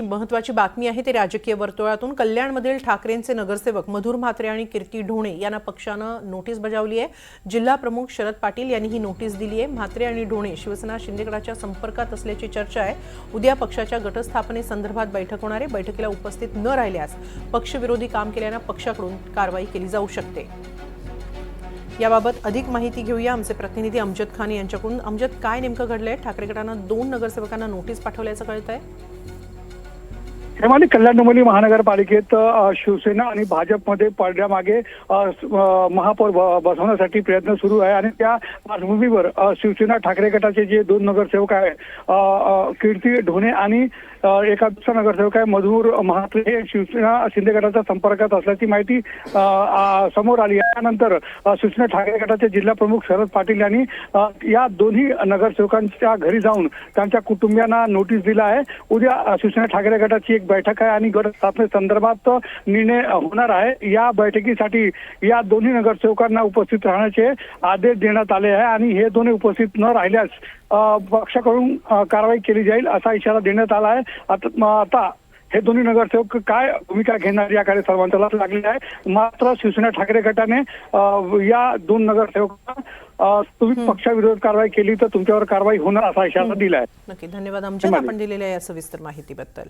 महत्वाची बातमी आहे ते राजकीय वर्तुळातून। कल्याणमधील ठाकरेंचे नगरसेवक मधुर म्हात्रे आणि कीर्ती ढोणे यांना पक्षानं नोटीस बजावली आहे। जिल्हा प्रमुख शरद पाटील यांनी ही नोटीस दिली आहे। म्हात्रे आणि ढोणे शिवसेना शिंदे गटाच्या संपर्कात असल्याची चर्चा आहे। उद्या पक्षाच्या गटस्थापनेसंदर्भात बैठक होणार आहे। बैठकीला उपस्थित न राहिल्यास पक्षविरोधी काम केल्याने पक्षाकडून कारवाई केली जाऊ शकते। याबाबत अधिक माहिती घेऊया आमचे प्रतिनिधी अमजद खान यांच्याकडून। अमजद, काय नेमकं घडलंय? ठाकरे गटानं 2 नगरसेवकांना नोटीस पाठवल्याचं कळतंय। हेमाली, कल्याण डोंबिवली महानगरपालिकेत शिवसेना आणि भाजपमध्ये पडल्यामागे महापौर बसवण्यासाठी प्रयत्न सुरू आहे आणि त्या पार्श्वभूमीवर शिवसेना ठाकरे गटाचे जे 2 नगरसेवक आहे कीर्ती ढोणे आणि एका दुसरा नगरसेवक आहे मधुर म्हात्रे हे शिवसेना शिंदे गटाच्या संपर्कात असल्याची माहिती समोर आली। यानंतर शिवसेना ठाकरे गटाचे जिल्हा प्रमुख शरद पाटील यांनी या दोन्ही नगरसेवकांच्या घरी जाऊन त्यांच्या कुटुंबियांना नोटीस दिला आहे। उद्या शिवसेना ठाकरे गटाची एक बैठक आहे आणि गट स्थापनेसंदर्भात निर्णय होणार आहे। या बैठकीसाठी या दोन्ही नगरसेवकांना उपस्थित राहण्याचे आदेश देण्यात आले आहे आणि हे दोन्ही उपस्थित न राहिल्यास पक्षाकडून कारवाई केली जाईल असा इशारा देण्यात आला आहे। आता हे दोन्ही नगरसेवक काय भूमिका घेणार याकडे सर्वांचा लक्ष लागले आहे। मात्र शिवसेना ठाकरे गटाने या 2 नगरसेवकांना तुम्ही पक्षाविरोधात कारवाई केली तर तुमच्यावर कारवाई होणार असा इशारा दिला आहे। नक्की, धन्यवाद अमजद, आपण दिलेल्या या सविस्तर माहितीबद्दल।